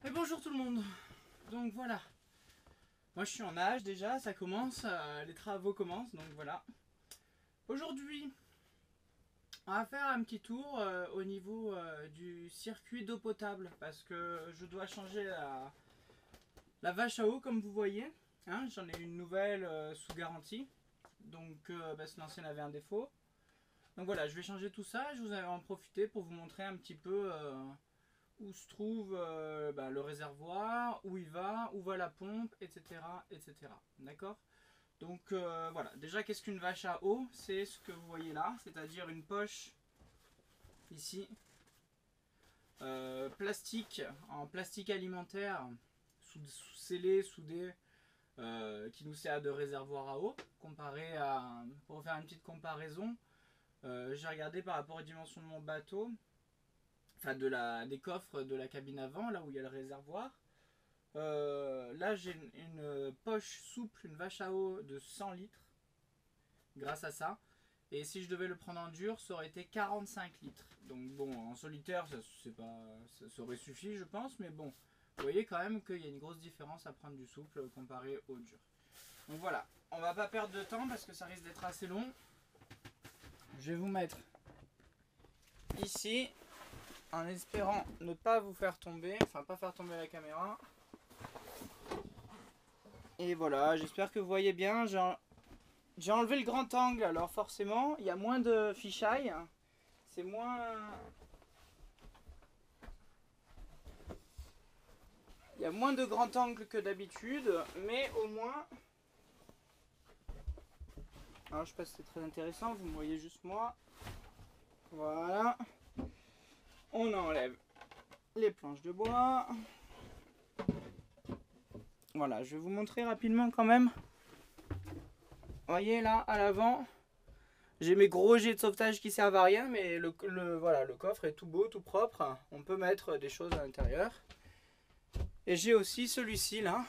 Et bonjour tout le monde. Donc voilà, moi je suis en nage déjà, ça commence, les travaux commencent, donc voilà. Aujourd'hui, on va faire un petit tour au niveau du circuit d'eau potable parce que je dois changer la vache à eau comme vous voyez. Hein, j'en ai une nouvelle sous garantie, donc parce que l'ancienne avait un défaut. Donc voilà, je vais changer tout ça, je vous vais en profiter pour vous montrer un petit peu où se trouve le réservoir, où va la pompe, etc. etc. D'accord. Donc voilà, déjà qu'est-ce qu'une vache à eau? C'est ce que vous voyez là, c'est-à-dire une poche ici, plastique, en plastique alimentaire, scellé, soudé, qui nous sert de réservoir à eau. Comparé à, pour faire une petite comparaison, j'ai regardé par rapport aux dimensions de mon bateau, enfin des coffres de la cabine avant, là où il y a le réservoir. Là j'ai une poche souple, une vache à eau de 100 litres grâce à ça. Et si je devais le prendre en dur, ça aurait été 45 litres. Donc bon, en solitaire, ça aurait suffi je pense, mais bon, vous voyez quand même qu'il y a une grosse différence à prendre du souple comparé au dur. Donc voilà, on va pas perdre de temps parce que ça risque d'être assez long. Je vais vous mettre ici, en espérant ne pas vous faire tomber, enfin pas faire tomber la caméra. Et voilà, j'espère que vous voyez bien. J'ai enlevé le grand angle, alors forcément, il y a moins de fisheye. C'est moins... Il y a moins de grand angle que d'habitude, mais au moins... Alors je sais pas si c'est très intéressant, vous me voyez juste moi. Voilà. On enlève les planches de bois. Voilà, je vais vous montrer rapidement quand même. Vous voyez là, à l'avant, j'ai mes gros jets de sauvetage qui servent à rien, mais voilà, le coffre est tout beau, tout propre. On peut mettre des choses à l'intérieur. Et j'ai aussi celui-ci là.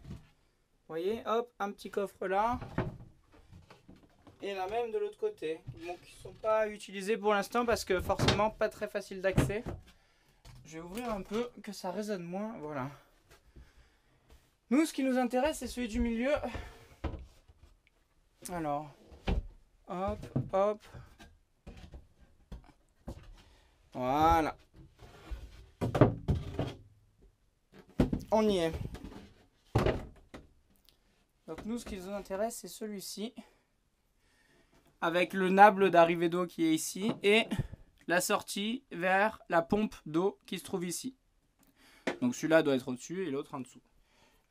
Vous voyez, hop, un petit coffre là. Et la même de l'autre côté. Donc ils ne sont pas utilisés pour l'instant parce que forcément pas très facile d'accès. Je vais ouvrir un peu, que ça résonne moins. Voilà. Nous, ce qui nous intéresse, c'est celui du milieu. Alors, hop, hop. Voilà. On y est. Donc nous, ce qui nous intéresse, c'est celui-ci. Avec le nable d'arrivée d'eau qui est ici. Et la sortie vers la pompe d'eau qui se trouve ici. Donc celui-là doit être au-dessus et l'autre en dessous.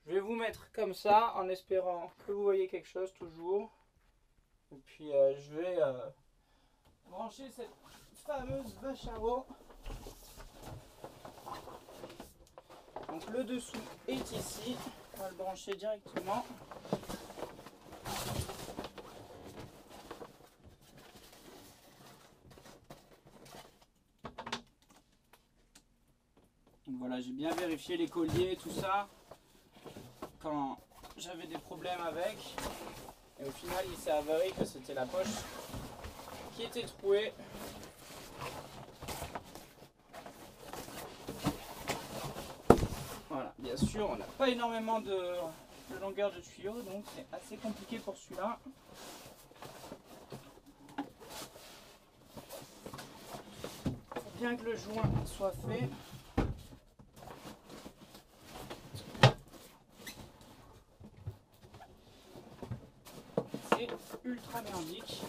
Je vais vous mettre comme ça en espérant que vous voyez quelque chose toujours. Et puis je vais brancher cette fameuse vache à eau. Donc le dessous est ici. On va le brancher directement. Donc voilà, j'ai bien vérifié les colliers, tout ça, quand j'avais des problèmes avec. Et au final, il s'est avéré que c'était la poche qui était trouée. Voilà, bien sûr, on n'a pas énormément de longueur de tuyau, donc c'est assez compliqué pour celui-là. Il faut bien que le joint soit fait. C'est ultra merdique.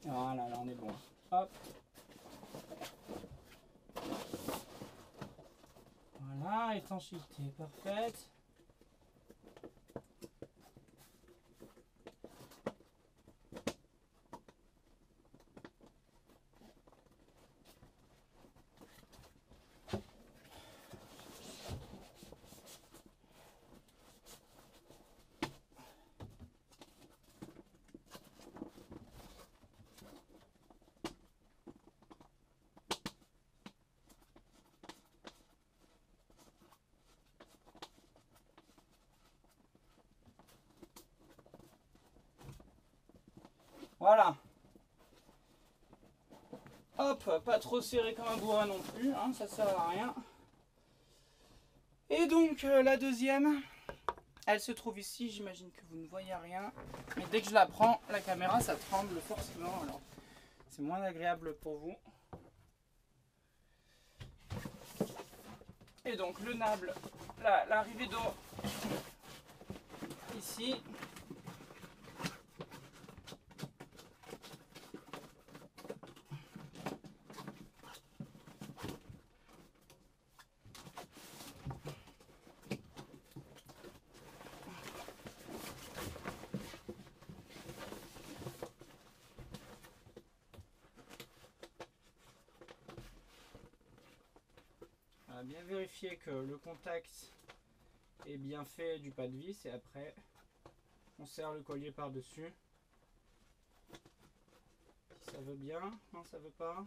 Voilà, là on est bon. Hop. Voilà, étanchéité parfaite. Voilà. Hop, pas trop serré comme un bourrin non plus, hein, ça sert à rien. Et donc la deuxième, elle se trouve ici. J'imagine que vous ne voyez rien. Mais dès que je la prends, la caméra ça tremble forcément. Alors c'est moins agréable pour vous. Et donc le nable, l'arrivée d'eau ici. Bien vérifier que le contact est bien fait du pas de vis et après on serre le collier par dessus. Si ça veut bien, non ça veut pas.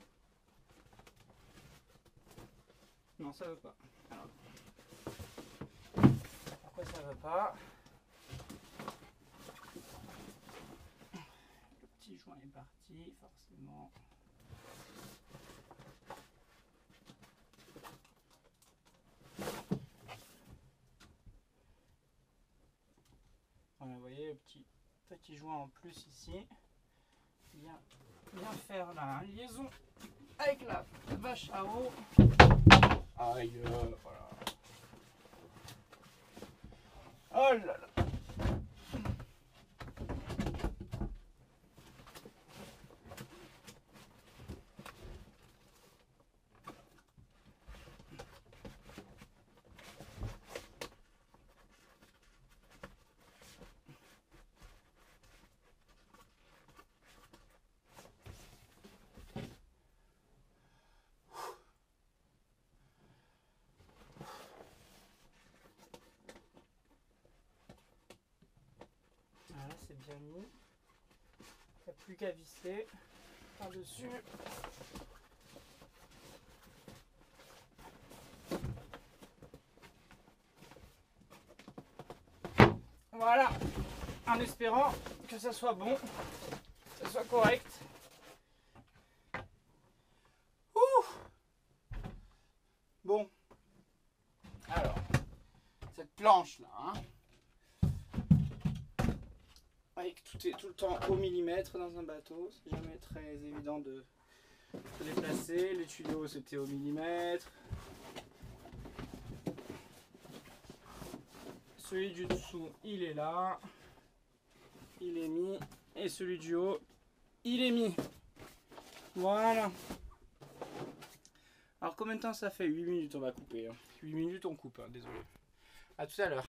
Non ça veut pas. Alors, pourquoi ça veut pas? Le petit joint est parti forcément. Voilà, vous voyez le petit joint en plus ici. Bien faire la liaison avec la vache à eau. Aïe, voilà. Oh là là. Voilà, c'est bien mis. Il n'y a plus qu'à visser par-dessus. Voilà, en espérant que ça soit bon, que ça soit correct. Ouh. Bon, alors, cette planche là, hein, avec tout est tout le temps au millimètre dans un bateau, c'est jamais très évident de se déplacer. Les tuyaux c'était au millimètre. Celui du dessous il est là, il est mis, et celui du haut il est mis. Voilà. Alors combien de temps ça fait? 8 minutes on va couper. 8 minutes on coupe, hein, désolé. A tout à l'heure.